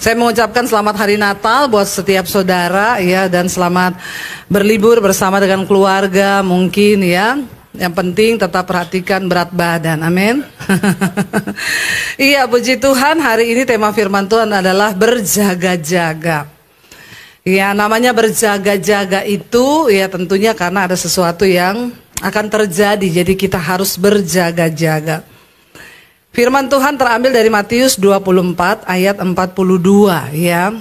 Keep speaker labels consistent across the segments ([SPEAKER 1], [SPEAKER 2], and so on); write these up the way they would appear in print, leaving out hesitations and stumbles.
[SPEAKER 1] Saya mengucapkan selamat hari Natal buat setiap saudara ya, dan selamat berlibur bersama dengan keluarga mungkin ya. Yang penting tetap perhatikan berat badan. Amin. Iya, puji Tuhan, hari ini tema firman Tuhan adalah berjaga-jaga. Ya, namanya berjaga-jaga itu ya tentunya karena ada sesuatu yang akan terjadi, jadi kita harus berjaga-jaga. Firman Tuhan terambil dari Matius 24 ayat 42 ya.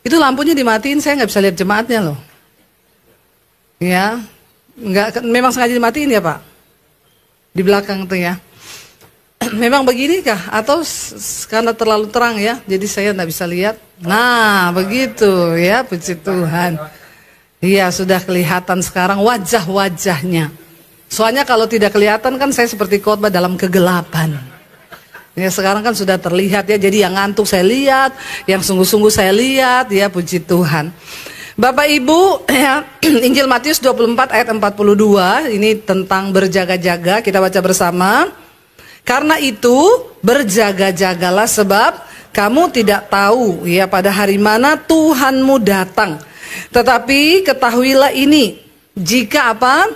[SPEAKER 1] Itu lampunya dimatiin, saya nggak bisa lihat jemaatnya loh. Ya, nggak, memang sengaja dimatiin ya Pak? Di belakang tuh ya. Memang beginikah? Atau karena terlalu terang ya, jadi saya nggak bisa lihat. Nah begitu ya, puji Tuhan. Iya, sudah kelihatan sekarang wajah-wajahnya. Soalnya kalau tidak kelihatan kan saya seperti khotbah dalam kegelapan. Ya, sekarang kan sudah terlihat ya, jadi yang ngantuk saya lihat, yang sungguh-sungguh saya lihat ya, puji Tuhan. Bapak Ibu ya, Injil Matius 24 ayat 42 ini tentang berjaga-jaga, kita baca bersama. Karena itu berjaga-jagalah sebab kamu tidak tahu ya pada hari mana Tuhanmu datang. Tetapi ketahuilah ini, jika apa?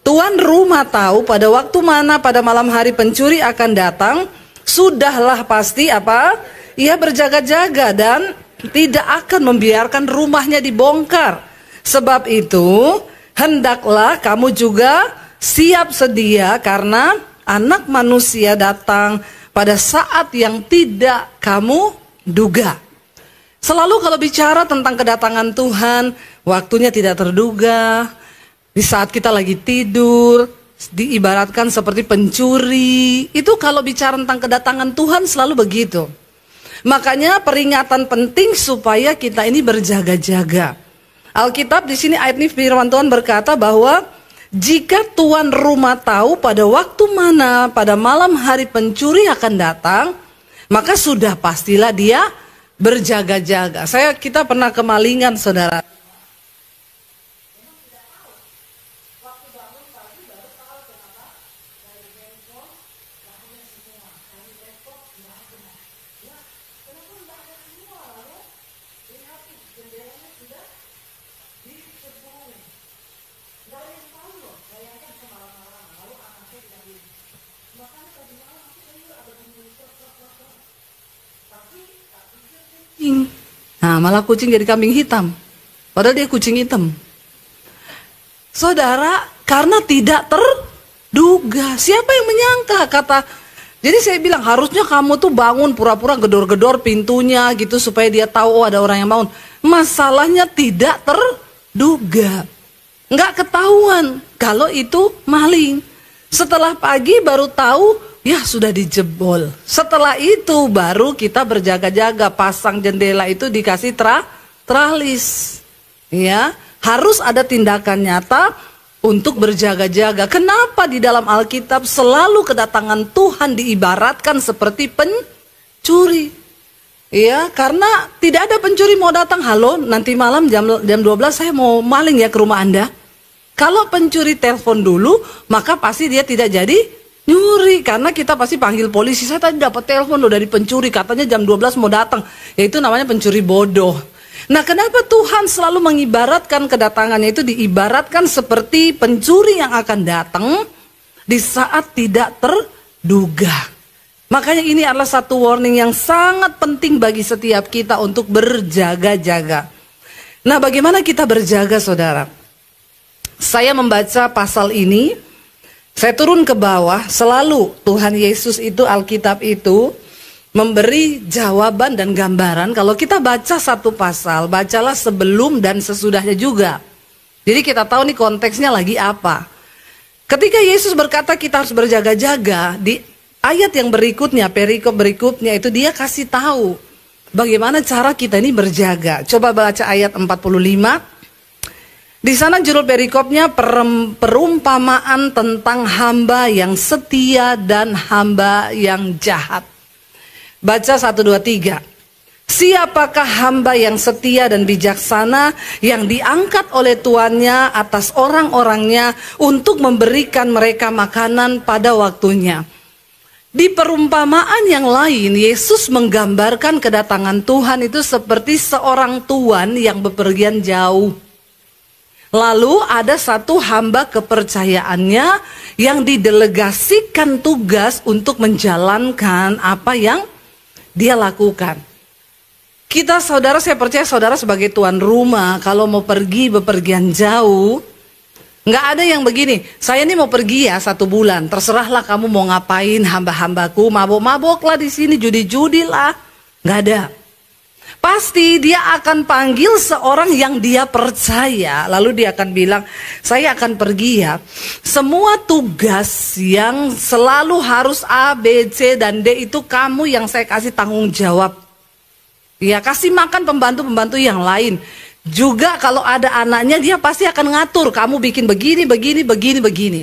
[SPEAKER 1] Tuan rumah tahu pada waktu mana pada malam hari pencuri akan datang, sudahlah pasti apa? Ia berjaga-jaga dan tidak akan membiarkan rumahnya dibongkar. Sebab itu hendaklah kamu juga siap sedia karena anak manusia datang pada saat yang tidak kamu duga. Selalu kalau bicara tentang kedatangan Tuhan, waktunya tidak terduga. Di saat kita lagi tidur, diibaratkan seperti pencuri. Itu kalau bicara tentang kedatangan Tuhan selalu begitu. Makanya peringatan penting supaya kita ini berjaga-jaga. Alkitab di sini ayat ini firman Tuhan berkata bahwa jika tuan rumah tahu pada waktu mana pada malam hari pencuri akan datang, maka sudah pastilah dia berjaga-jaga. Kita pernah kemalingan saudara. Nah, malah kucing jadi kambing hitam. Padahal dia kucing hitam. Saudara, karena tidak terduga. Siapa yang menyangka? Jadi saya bilang harusnya kamu tuh bangun pura-pura gedor-gedor pintunya gitu supaya dia tahu ada orang yang bangun. Masalahnya tidak terduga. Nggak ketahuan kalau itu maling. Setelah pagi baru tahu, ya sudah dijebol. Setelah itu baru kita berjaga-jaga, pasang jendela itu dikasih teralis. Ya, harus ada tindakan nyata untuk berjaga-jaga. Kenapa di dalam Alkitab selalu kedatangan Tuhan diibaratkan seperti pencuri? Ya, karena tidak ada pencuri mau datang, halo nanti malam jam 12 saya mau maling ya ke rumah Anda. Kalau pencuri telepon dulu, maka pasti dia tidak jadi nyuri, karena kita pasti panggil polisi. Saya tadi dapat telepon loh dari pencuri, katanya jam 12 mau datang. Ya itu namanya pencuri bodoh. Nah, kenapa Tuhan selalu mengibaratkan kedatangannya itu diibaratkan seperti pencuri yang akan datang di saat tidak terduga. Makanya ini adalah satu warning yang sangat penting bagi setiap kita untuk berjaga-jaga. Nah, bagaimana kita berjaga, saudara? Saya membaca pasal ini, saya turun ke bawah, selalu Tuhan Yesus itu, Alkitab itu memberi jawaban dan gambaran. Kalau kita baca satu pasal, bacalah sebelum dan sesudahnya juga. Jadi kita tahu nih konteksnya lagi apa. Ketika Yesus berkata kita harus berjaga-jaga, di ayat yang berikutnya, perikop berikutnya itu dia kasih tahu bagaimana cara kita ini berjaga. Coba baca ayat 45. Di sana judul perikopnya perumpamaan tentang hamba yang setia dan hamba yang jahat. Baca 1, 2, 3. Siapakah hamba yang setia dan bijaksana yang diangkat oleh tuannya atas orang-orangnya untuk memberikan mereka makanan pada waktunya? Di perumpamaan yang lain, Yesus menggambarkan kedatangan Tuhan itu seperti seorang tuan yang bepergian jauh. Lalu ada satu hamba kepercayaannya yang didelegasikan tugas untuk menjalankan apa yang dia lakukan. Kita saudara, saya percaya saudara sebagai tuan rumah, kalau mau pergi bepergian jauh, nggak ada yang begini, saya ini mau pergi ya 1 bulan, terserahlah kamu mau ngapain, hamba-hambaku, mabok-mabok lah di sini, judi-judi lah. Nggak ada. Pasti dia akan panggil seorang yang dia percaya, lalu dia akan bilang, saya akan pergi ya. Semua tugas yang selalu harus A, B, C, dan D itu kamu yang saya kasih tanggung jawab. Ya, kasih makan pembantu-pembantu yang lain. Juga kalau ada anaknya dia pasti akan ngatur, kamu bikin begini, begini, begini, begini.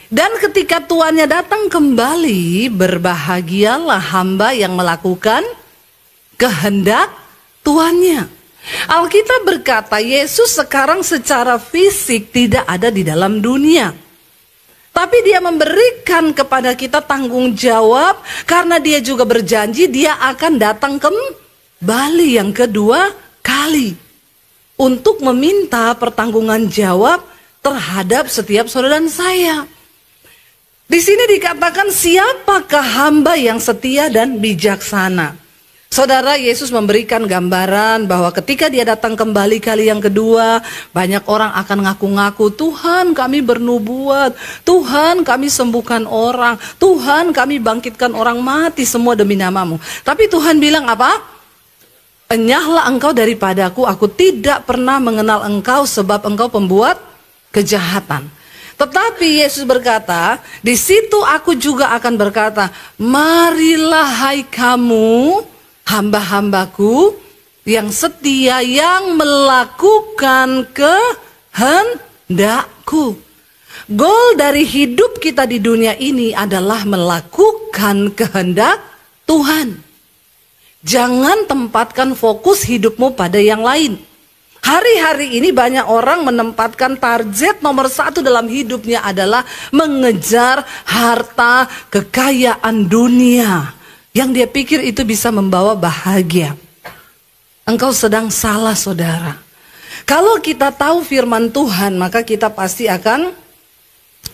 [SPEAKER 1] Dan ketika tuannya datang kembali, berbahagialah hamba yang melakukan kehendak tuannya. Alkitab berkata Yesus sekarang secara fisik tidak ada di dalam dunia. Tapi dia memberikan kepada kita tanggung jawab karena dia juga berjanji dia akan datang kembali yang kedua kali. Untuk meminta pertanggungan jawab terhadap setiap saudara dan saya. Di sini dikatakan siapakah hamba yang setia dan bijaksana. Saudara, Yesus memberikan gambaran bahwa ketika dia datang kembali kali yang kedua, banyak orang akan ngaku-ngaku, Tuhan kami bernubuat, Tuhan kami sembuhkan orang, Tuhan kami bangkitkan orang mati, semua demi namamu. Tapi Tuhan bilang apa? Enyahlah engkau daripadaku, aku tidak pernah mengenal engkau sebab engkau pembuat kejahatan. Tetapi Yesus berkata, di situ aku juga akan berkata, marilah hai kamu, hamba-hambaku yang setia, yang melakukan kehendakku. Goal dari hidup kita di dunia ini adalah melakukan kehendak Tuhan. Jangan tempatkan fokus hidupmu pada yang lain. Hari-hari ini banyak orang menempatkan target nomor 1 dalam hidupnya adalah mengejar harta kekayaan dunia. Yang dia pikir itu bisa membawa bahagia. Engkau sedang salah, saudara. Kalau kita tahu firman Tuhan, maka kita pasti akan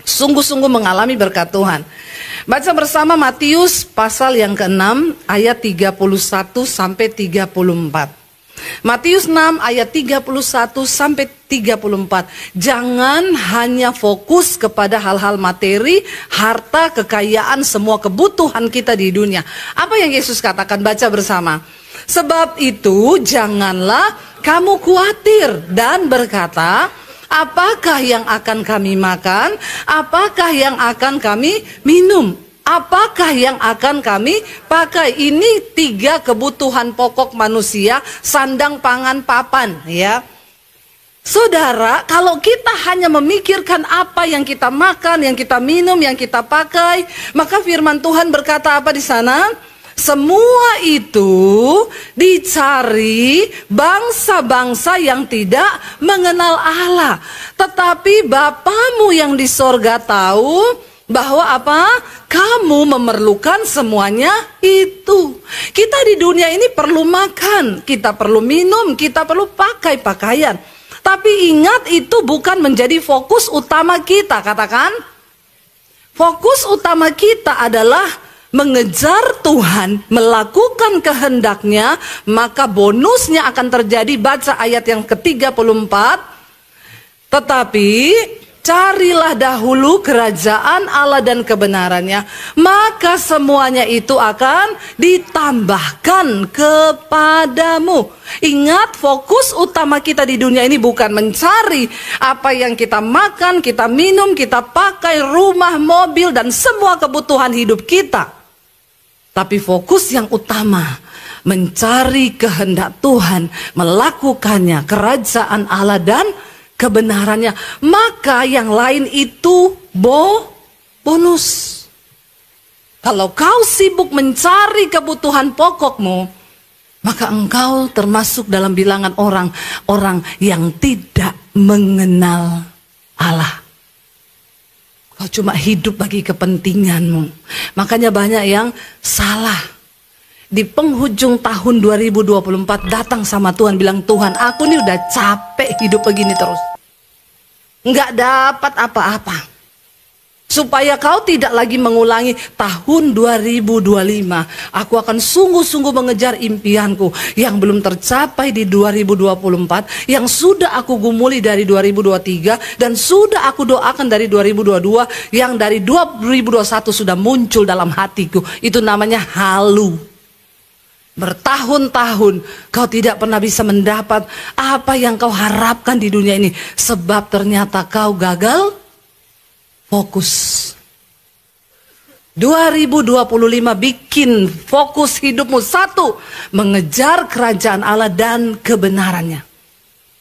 [SPEAKER 1] sungguh-sungguh mengalami berkat Tuhan. Baca bersama Matius pasal yang ke-6 ayat 31 sampai 34. Matius 6 ayat 31 sampai 34. Jangan hanya fokus kepada hal-hal materi, harta, kekayaan, semua kebutuhan kita di dunia. Apa yang Yesus katakan? Baca bersama. Sebab itu janganlah kamu khawatir dan berkata, apakah yang akan kami makan? Apakah yang akan kami minum? Apakah yang akan kami pakai? Ini 3 kebutuhan pokok manusia, sandang, pangan, papan, ya. Saudara, kalau kita hanya memikirkan apa yang kita makan, yang kita minum, yang kita pakai, maka firman Tuhan berkata apa di sana? Semua itu dicari bangsa-bangsa yang tidak mengenal Allah. Tetapi Bapamu yang di sorga tahu bahwa apa? Kamu memerlukan semuanya itu. Kita di dunia ini perlu makan, kita perlu minum, kita perlu pakai pakaian. Tapi ingat, itu bukan menjadi fokus utama kita. Katakan, fokus utama kita adalah mengejar Tuhan, melakukan kehendaknya, maka bonusnya akan terjadi. Baca ayat yang ke-34. Tetapi carilah dahulu kerajaan Allah dan kebenarannya, maka semuanya itu akan ditambahkan kepadamu. Ingat, fokus utama kita di dunia ini bukan mencari apa yang kita makan, kita minum, kita pakai, rumah, mobil, dan semua kebutuhan hidup kita. Tapi fokus yang utama, mencari kehendak Tuhan, melakukannya, kerajaan Allah dan kebenarannya. Maka yang lain itu bonus. Kalau kau sibuk mencari kebutuhan pokokmu, maka engkau termasuk dalam bilangan orang-orang yang tidak mengenal Allah. Kau cuma hidup bagi kepentinganmu. Makanya banyak yang salah. Di penghujung tahun 2024 datang sama Tuhan bilang, Tuhan aku nih udah capek hidup begini terus. Nggak dapat apa-apa. Supaya kau tidak lagi mengulangi tahun 2025. Aku akan sungguh-sungguh mengejar impianku yang belum tercapai di 2024. Yang sudah aku gumuli dari 2023. Dan sudah aku doakan dari 2022. Yang dari 2021 sudah muncul dalam hatiku. Itu namanya halu. Bertahun-tahun kau tidak pernah bisa mendapat apa yang kau harapkan di dunia ini. Sebab ternyata kau gagal fokus. 2025 bikin fokus hidupmu satu, mengejar kerajaan Allah dan kebenarannya.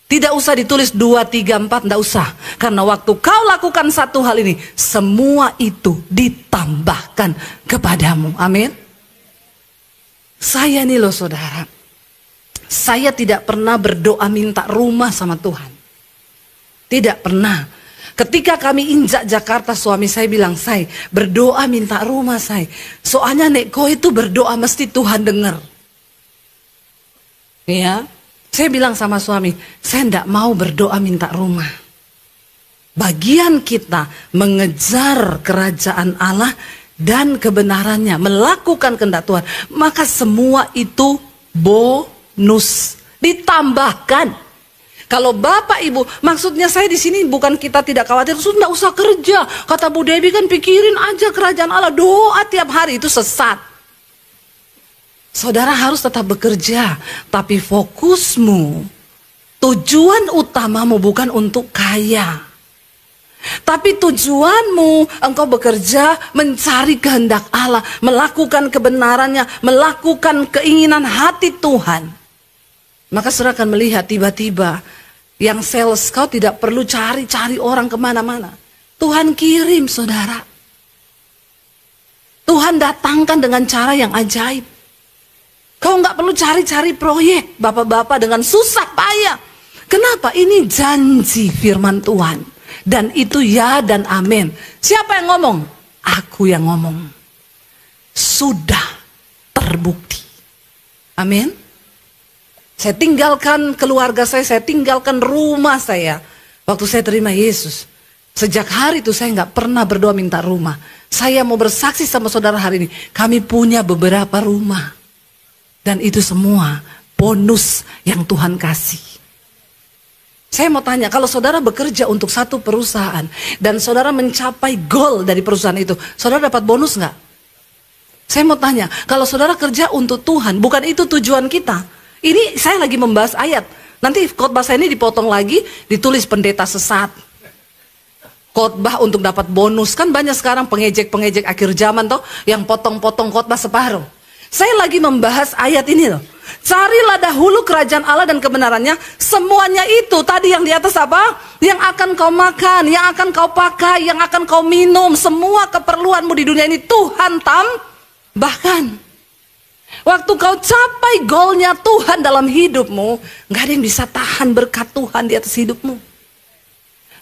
[SPEAKER 1] Tidak usah ditulis 2, 3, 4, tidak usah. Karena waktu kau lakukan satu hal ini, semua itu ditambahkan kepadamu. Amin. Saya nih loh saudara, saya tidak pernah berdoa minta rumah sama Tuhan. Tidak pernah. Ketika kami injak Jakarta, suami saya bilang, saya berdoa minta rumah saya. Soalnya nek kau itu berdoa mesti Tuhan dengar. Ya, saya bilang sama suami, saya tidak mau berdoa minta rumah. Bagian kita mengejar kerajaan Allah dan kebenarannya, melakukan kehendak Tuhan, maka semua itu bonus, ditambahkan. Kalau Bapak Ibu, maksudnya saya di sini bukan kita tidak khawatir, sudah usah kerja. Kata Bu Debbie kan pikirin aja kerajaan Allah, doa tiap hari, itu sesat. Saudara harus tetap bekerja, tapi fokusmu, tujuan utamamu bukan untuk kaya. Tapi tujuanmu, engkau bekerja mencari kehendak Allah, melakukan kebenarannya, melakukan keinginan hati Tuhan. Maka saudara akan melihat tiba-tiba yang sales kau tidak perlu cari-cari orang kemana-mana. Tuhan kirim saudara. Tuhan datangkan dengan cara yang ajaib. Kau nggak perlu cari-cari proyek, bapak-bapak dengan susah payah. Kenapa? Ini janji firman Tuhan. Dan itu ya dan amin. Siapa yang ngomong? Aku yang ngomong. Sudah terbukti. Amin. Saya tinggalkan keluarga saya tinggalkan rumah saya. Waktu saya terima Yesus. Sejak hari itu saya nggak pernah berdoa minta rumah. Saya mau bersaksi sama saudara hari ini. Kami punya beberapa rumah. Dan itu semua bonus yang Tuhan kasih. Saya mau tanya, kalau saudara bekerja untuk satu perusahaan dan saudara mencapai goal dari perusahaan itu, saudara dapat bonus nggak? Saya mau tanya, kalau saudara kerja untuk Tuhan, bukan itu tujuan kita? Ini saya lagi membahas ayat. Nanti khotbah saya ini dipotong lagi, ditulis pendeta sesat. Khotbah untuk dapat bonus, kan banyak sekarang pengejek-pengejek akhir zaman toh, yang potong-potong khotbah separuh. Saya lagi membahas ayat ini loh. Carilah dahulu kerajaan Allah dan kebenarannya. Semuanya itu tadi yang di atas apa? Yang akan kau makan, yang akan kau pakai, yang akan kau minum. Semua keperluanmu di dunia ini Tuhan tambahkan. Waktu kau capai goalnya Tuhan dalam hidupmu, gak ada yang bisa tahan berkat Tuhan di atas hidupmu.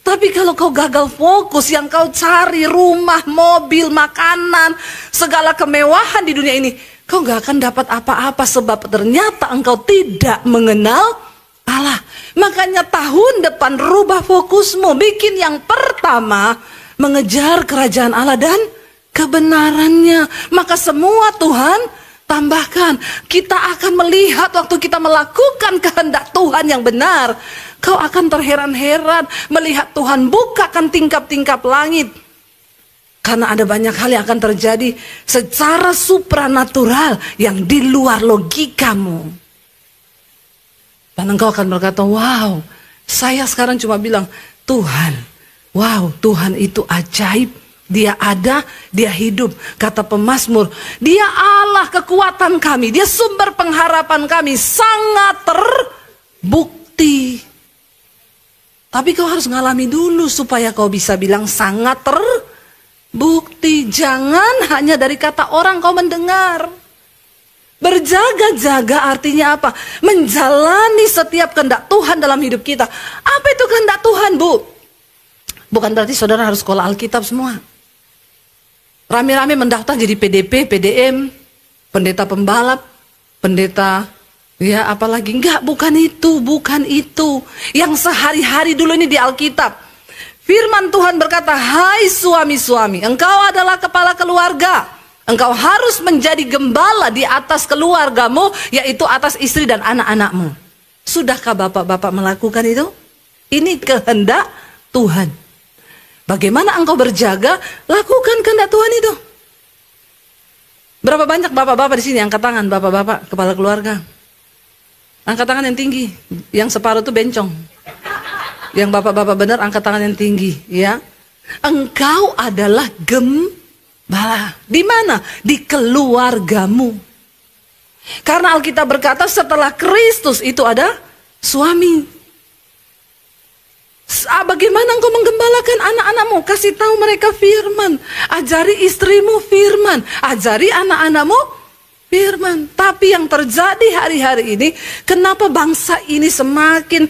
[SPEAKER 1] Tapi kalau kau gagal fokus, yang kau cari rumah, mobil, makanan, segala kemewahan di dunia ini, kau gak akan dapat apa-apa sebab ternyata engkau tidak mengenal Allah. Makanya tahun depan rubah fokusmu. Bikin yang pertama, mengejar kerajaan Allah dan kebenarannya. Maka semua Tuhan tambahkan. Kita akan melihat waktu kita melakukan kehendak Tuhan yang benar. Kau akan terheran-heran melihat Tuhan bukakan tingkap-tingkap langit. Karena ada banyak hal yang akan terjadi secara supranatural yang di luar logikamu. Dan engkau akan berkata, wow, saya sekarang cuma bilang, Tuhan, wow, Tuhan itu ajaib. Dia ada, dia hidup. Kata pemazmur, dia Allah kekuatan kami, dia sumber pengharapan kami, sangat terbukti. Tapi kau harus ngalami dulu supaya kau bisa bilang sangat terbukti. Jangan hanya dari kata orang kau mendengar. Berjaga-jaga artinya apa? Menjalani setiap kehendak Tuhan dalam hidup kita. Apa itu kehendak Tuhan, Bu? Bukan berarti saudara harus sekolah Alkitab semua. Rame-rame mendaftar jadi PDP, PDM, pendeta pembalap, pendeta, ya apalagi. Enggak, bukan itu, bukan itu. Yang sehari-hari dulu ini di Alkitab. Firman Tuhan berkata, hai suami-suami, engkau adalah kepala keluarga. Engkau harus menjadi gembala di atas keluargamu, yaitu atas istri dan anak-anakmu. Sudahkah bapak-bapak melakukan itu? Ini kehendak Tuhan. Bagaimana engkau berjaga, lakukan kehendak Tuhan itu. Berapa banyak bapak-bapak di sini angkat tangan, bapak-bapak kepala keluarga? Angkat tangan yang tinggi, yang separuh itu bencong. Yang bapak-bapak benar angkat tangan yang tinggi, ya. Engkau adalah gembala. Di mana? Di keluargamu. Karena Alkitab berkata setelah Kristus itu ada suami. Bagaimana engkau menggembalakan anak-anakmu? Kasih tahu mereka firman. Ajari istrimu firman. Ajari anak-anakmu firman. Tapi yang terjadi hari-hari ini, kenapa bangsa ini semakin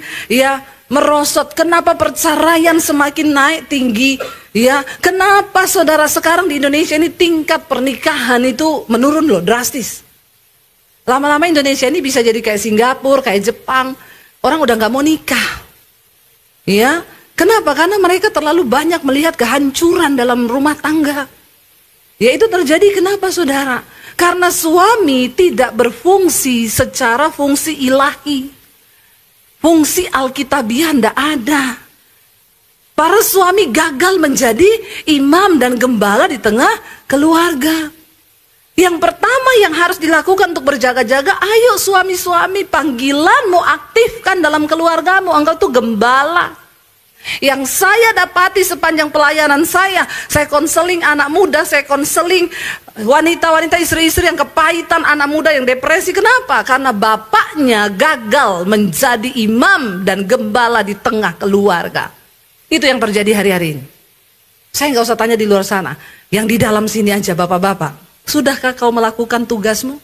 [SPEAKER 1] merosot? Kenapa perceraian semakin naik tinggi? Ya, kenapa saudara sekarang di Indonesia ini tingkat pernikahan itu menurun loh, drastis. Lama-lama Indonesia ini bisa jadi kayak Singapura, kayak Jepang. Orang udah nggak mau nikah. Ya, kenapa? Karena mereka terlalu banyak melihat kehancuran dalam rumah tangga. Ya, itu terjadi kenapa saudara? Karena suami tidak berfungsi secara fungsi ilahi. Fungsi alkitabiah tidak ada. Para suami gagal menjadi imam dan gembala di tengah keluarga. Yang pertama yang harus dilakukan untuk berjaga-jaga, ayo suami-suami, panggilanmu aktifkan dalam keluargamu. Engkau tuh gembala. Yang saya dapati sepanjang pelayanan saya konseling anak muda, saya konseling wanita-wanita, istri-istri yang kepahitan, anak muda yang depresi. Kenapa? Karena bapaknya gagal menjadi imam dan gembala di tengah keluarga. Itu yang terjadi hari-hari ini. Saya nggak usah tanya di luar sana, yang di dalam sini aja bapak-bapak. Sudahkah kau melakukan tugasmu?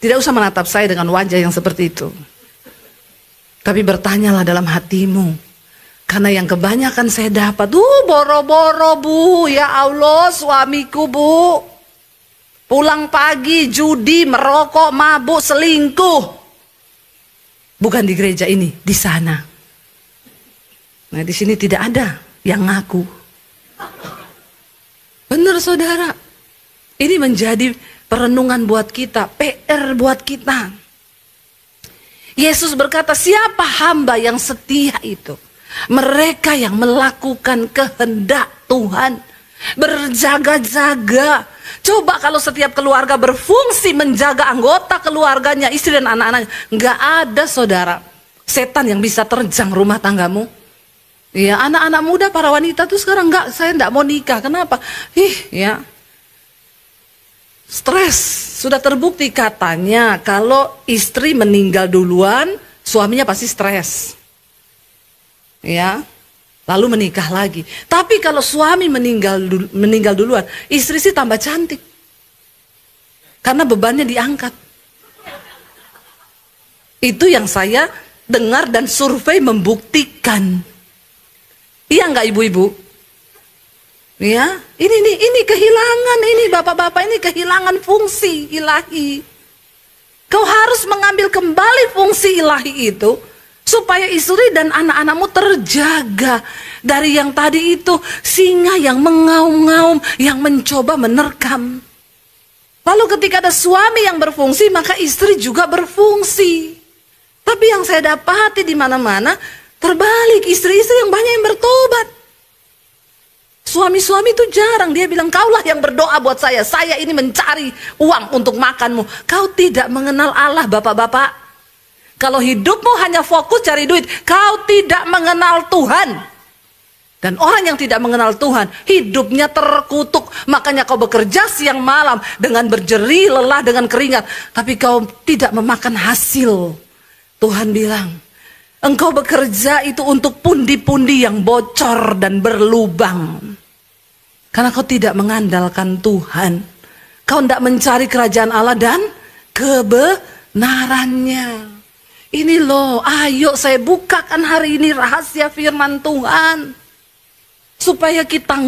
[SPEAKER 1] Tidak usah menatap saya dengan wajah yang seperti itu. Tapi bertanyalah dalam hatimu. Karena yang kebanyakan saya dapat, boro-boro bu, ya Allah suamiku bu. Pulang pagi, judi, merokok, mabuk, selingkuh. Bukan di gereja ini, di sana. Nah di sini tidak ada yang ngaku. Benar saudara, ini menjadi perenungan buat kita, PR buat kita. Yesus berkata, siapa hamba yang setia itu? Mereka yang melakukan kehendak Tuhan, berjaga-jaga. Coba kalau setiap keluarga berfungsi menjaga anggota keluarganya, istri dan anak-anaknya, nggak ada saudara setan yang bisa terjang rumah tanggamu. Ya, anak-anak muda, para wanita tuh sekarang saya enggak mau nikah. Kenapa? Stres. Sudah terbukti katanya kalau istri meninggal duluan, suaminya pasti stres. Ya. Lalu menikah lagi. Tapi kalau suami meninggal duluan, istri sih tambah cantik. Karena bebannya diangkat. Itu yang saya dengar dan survei membuktikan. Iya enggak ibu-ibu? Ya, ini kehilangan, ini bapak-bapak, ini kehilangan fungsi ilahi. Kau harus mengambil kembali fungsi ilahi itu supaya istri dan anak-anakmu terjaga dari yang tadi itu singa yang mengaum-ngaum, yang mencoba menerkam. Lalu ketika ada suami yang berfungsi, maka istri juga berfungsi. Tapi yang saya dapati di mana-mana terbalik, istri-istri yang banyak yang bertobat. Suami-suami itu jarang, dia bilang kaulah yang berdoa buat saya ini mencari uang untuk makanmu. Kau tidak mengenal Allah bapak-bapak. Kalau hidupmu hanya fokus cari duit, kau tidak mengenal Tuhan. Dan orang yang tidak mengenal Tuhan, hidupnya terkutuk. Makanya kau bekerja siang malam dengan berjerih, lelah, dengan keringat. Tapi kau tidak memakan hasil. Tuhan bilang, engkau bekerja itu untuk pundi-pundi yang bocor dan berlubang. Karena kau tidak mengandalkan Tuhan. Kau tidak mencari kerajaan Allah dan kebenarannya. Ini loh, ayo saya bukakan hari ini rahasia firman Tuhan. Supaya kita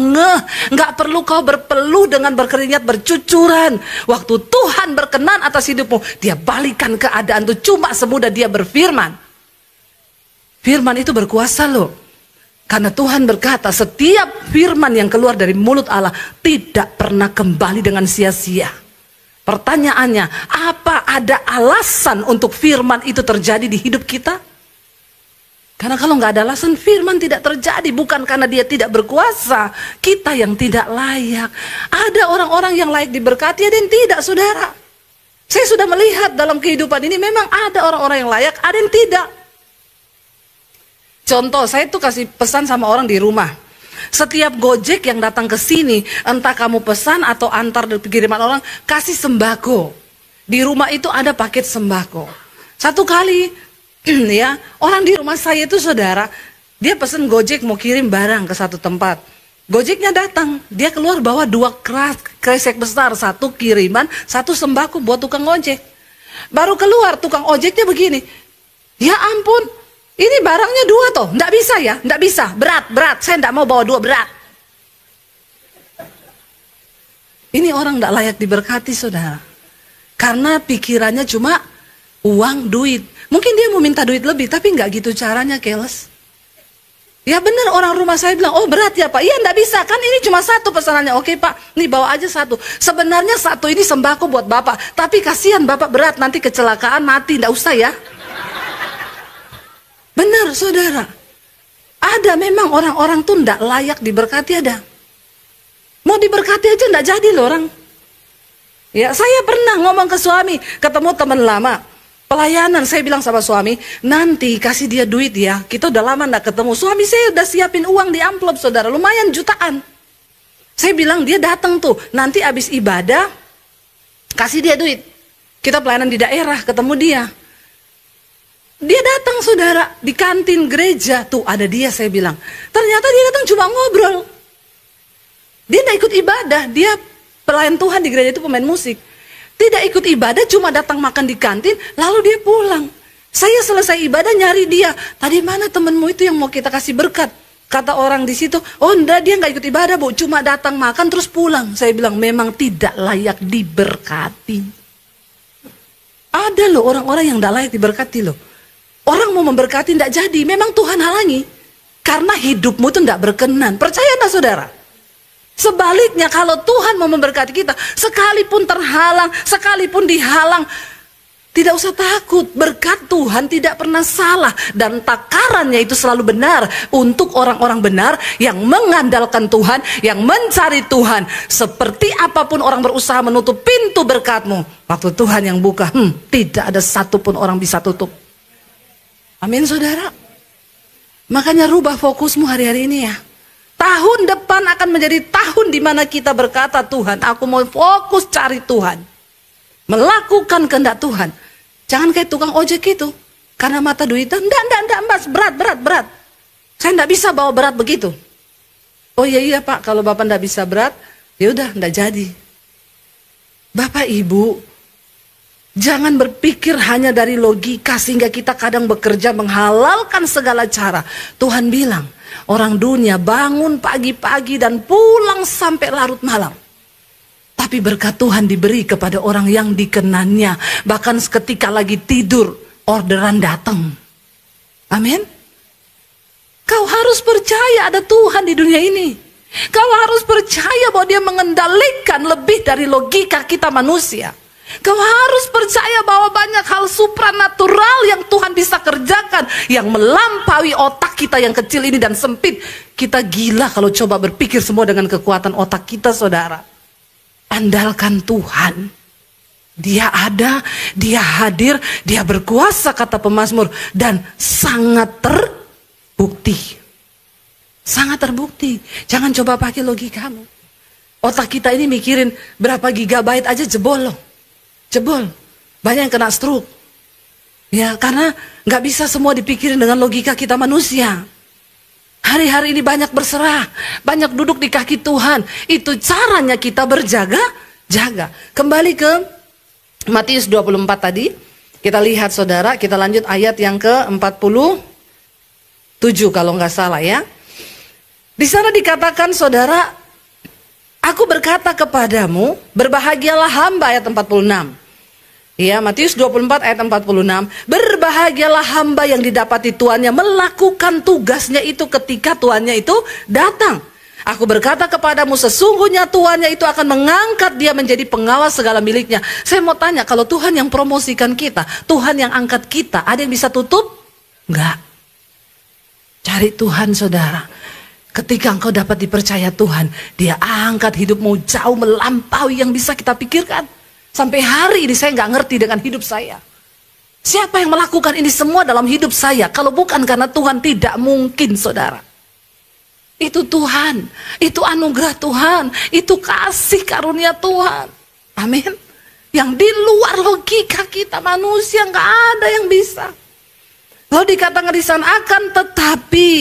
[SPEAKER 1] nggak perlu kau berpeluh dengan berkeringat bercucuran. Waktu Tuhan berkenan atas hidupmu, dia balikan keadaan itu cuma semudah dia berfirman. Firman itu berkuasa loh. Karena Tuhan berkata setiap firman yang keluar dari mulut Allah tidak pernah kembali dengan sia-sia. Pertanyaannya, apa ada alasan untuk firman itu terjadi di hidup kita? Karena kalau nggak ada alasan, firman tidak terjadi. Bukan karena dia tidak berkuasa, kita yang tidak layak. Ada orang-orang yang layak diberkati, ada yang tidak, saudara. Saya sudah melihat dalam kehidupan ini memang ada orang-orang yang layak, ada yang tidak. Contoh, saya tuh kasih pesan sama orang di rumah. Setiap Gojek yang datang ke sini, entah kamu pesan atau antar kiriman orang, kasih sembako. Di rumah itu ada paket sembako. Satu kali ya, orang di rumah saya itu, saudara, dia pesan Gojek mau kirim barang ke satu tempat. Gojeknya datang, dia keluar bawa 2 kresek besar, 1 kiriman, 1 sembako buat tukang ojek. Baru keluar tukang ojeknya begini, ya ampun, ini barangnya 2 toh, nggak bisa ya, nggak bisa, berat, saya nggak mau bawa 2 berat. Ini orang nggak layak diberkati, saudara, karena pikirannya cuma uang, duit. Mungkin dia mau minta duit lebih, tapi nggak gitu caranya, keles. Ya benar, orang rumah saya bilang, oh berat ya Pak. Iya nggak bisa, kan ini cuma 1 pesanannya. Oke Pak, nih bawa aja 1. Sebenarnya 1 ini sembako buat Bapak, tapi kasihan Bapak berat, nanti kecelakaan mati, nggak usah ya. Benar, saudara. Ada memang orang-orang tuh nggak layak diberkati, ada. Mau diberkati aja nggak jadi loh orang. Ya, saya pernah ngomong ke suami, ketemu teman lama. Pelayanan, saya bilang sama suami, nanti kasih dia duit ya, kita udah lama gak ketemu. Suami saya udah siapin uang di amplop, saudara, lumayan jutaan. Saya bilang dia datang tuh, nanti abis ibadah, kasih dia duit. Kita pelayanan di daerah, ketemu dia. Dia datang, saudara, di kantin gereja, tuh ada dia, saya bilang. Ternyata dia datang cuma ngobrol. Dia gak ikut ibadah, dia pelayan Tuhan di gereja itu pemain musik. Tidak ikut ibadah, cuma datang makan di kantin, lalu dia pulang. Saya selesai ibadah nyari dia. Tadi mana temenmu itu yang mau kita kasih berkat? Kata orang di situ, oh enggak, dia nggak ikut ibadah Bu, cuma datang makan terus pulang. Saya bilang memang tidak layak diberkati. Ada loh orang-orang yang tidak layak diberkati loh. Orang mau memberkati tidak jadi, memang Tuhan halangi. Karena hidupmu itu tidak berkenan. Percaya enggak, saudara? Sebaliknya kalau Tuhan mau memberkati kita, sekalipun terhalang, sekalipun dihalang, tidak usah takut. Berkat Tuhan tidak pernah salah, dan takarannya itu selalu benar untuk orang-orang benar yang mengandalkan Tuhan, yang mencari Tuhan. Seperti apapun orang berusaha menutup pintu berkatmu, waktu Tuhan yang buka, tidak ada satupun orang bisa tutup. Amin, saudara. Makanya rubah fokusmu hari-hari ini ya. Tahun depan akan menjadi tahun di mana kita berkata, Tuhan, aku mau fokus cari Tuhan. Melakukan kehendak Tuhan. Jangan kayak tukang ojek itu. Karena mata duitnya, enggak, mas, berat. Saya enggak bisa bawa berat begitu. Oh iya Pak, kalau Bapak enggak bisa berat, ya udah enggak jadi. Bapak Ibu, jangan berpikir hanya dari logika sehingga kita kadang bekerja menghalalkan segala cara. Tuhan bilang, orang dunia bangun pagi-pagi dan pulang sampai larut malam. Tapi berkat Tuhan diberi kepada orang yang dikenannya. Bahkan ketika lagi tidur, orderan datang. Amin. Kau harus percaya ada Tuhan di dunia ini. Kau harus percaya bahwa Dia mengendalikan lebih dari logika kita manusia. Kau harus percaya bahwa banyak hal supranatural yang Tuhan bisa kerjakan, yang melampaui otak kita yang kecil ini dan sempit. Kita gila kalau coba berpikir semua dengan kekuatan otak kita, saudara. Andalkan Tuhan. Dia ada, Dia hadir, Dia berkuasa, kata pemazmur, dan sangat terbukti. Sangat terbukti. Jangan coba pakai logikamu. Otak kita ini mikirin berapa gigabyte aja jebol loh. Jebol, banyak yang kena stroke. Ya, karena nggak bisa semua dipikirin dengan logika kita manusia. Hari-hari ini banyak berserah, banyak duduk di kaki Tuhan. Itu caranya kita berjaga-jaga. Kembali ke Matius 24 tadi. Kita lihat, saudara, kita lanjut ayat yang ke-47 kalau nggak salah ya. Di sana dikatakan, saudara, aku berkata kepadamu, berbahagialah hamba, ayat 46. Ya, Matius 24 ayat 46. Berbahagialah hamba yang didapati tuannya melakukan tugasnya itu ketika tuannya itu datang. Aku berkata kepadamu, sesungguhnya tuannya itu akan mengangkat dia menjadi pengawas segala miliknya. Saya mau tanya, kalau Tuhan yang promosikan kita, Tuhan yang angkat kita, ada yang bisa tutup? Enggak. Cari Tuhan, saudara. Ketika engkau dapat dipercaya Tuhan, Dia angkat hidupmu jauh melampaui yang bisa kita pikirkan. Sampai hari ini saya nggak ngerti dengan hidup saya. Siapa yang melakukan ini semua dalam hidup saya? Kalau bukan karena Tuhan, tidak mungkin, saudara. Itu Tuhan, itu anugerah Tuhan, itu kasih karunia Tuhan. Amin. Yang di luar logika kita manusia nggak ada yang bisa. Lalu dikatakan di sana, akan tetapi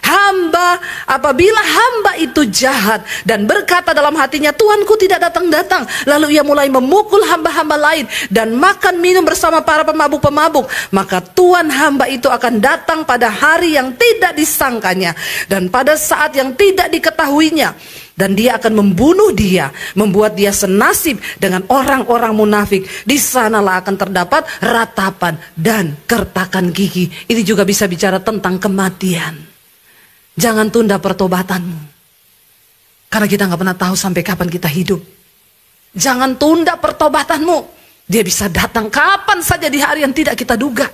[SPEAKER 1] hamba, apabila hamba itu jahat dan berkata dalam hatinya, Tuanku tidak datang-datang, lalu ia mulai memukul hamba-hamba lain dan makan minum bersama para pemabuk-pemabuk, maka Tuan hamba itu akan datang pada hari yang tidak disangkanya dan pada saat yang tidak diketahuinya, dan dia akan membunuh dia, membuat dia senasib dengan orang-orang munafik. Di sanalah akan terdapat ratapan dan kertakan gigi. Ini juga bisa bicara tentang kematian. Jangan tunda pertobatanmu, karena kita nggak pernah tahu sampai kapan kita hidup. Jangan tunda pertobatanmu. Dia bisa datang kapan saja di hari yang tidak kita duga.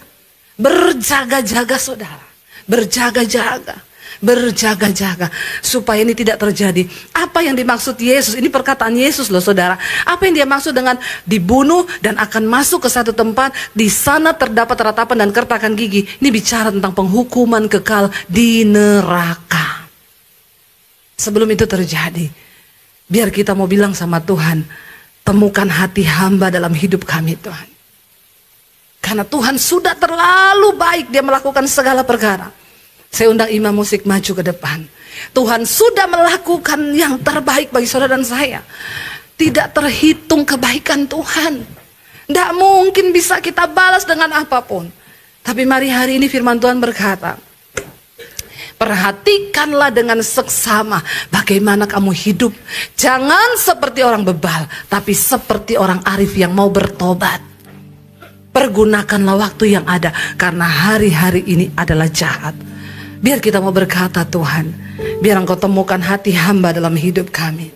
[SPEAKER 1] Berjaga-jaga, saudara. Berjaga-jaga. Berjaga-jaga supaya ini tidak terjadi. Apa yang dimaksud Yesus? Ini perkataan Yesus loh, saudara. Apa yang dia maksud dengan dibunuh dan akan masuk ke satu tempat, di sana terdapat ratapan dan kertakan gigi? Ini bicara tentang penghukuman kekal di neraka. Sebelum itu terjadi, biar kita mau bilang sama Tuhan, temukan hati hamba dalam hidup kami, Tuhan. Karena Tuhan sudah terlalu baik, Dia melakukan segala perkara. Saya undang imam musik maju ke depan. Tuhan sudah melakukan yang terbaik bagi saudara dan saya. Tidak terhitung kebaikan Tuhan. Tidak mungkin bisa kita balas dengan apapun. Tapi mari hari ini firman Tuhan berkata, perhatikanlah dengan seksama bagaimana kamu hidup. Jangan seperti orang bebal, tapi seperti orang arif yang mau bertobat. Pergunakanlah waktu yang ada, karena hari-hari ini adalah jahat. Biar kita mau berkata, Tuhan, biar Engkau temukan hati hamba dalam hidup kami.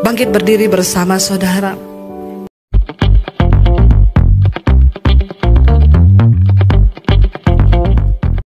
[SPEAKER 1] Bangkit berdiri bersama, saudara.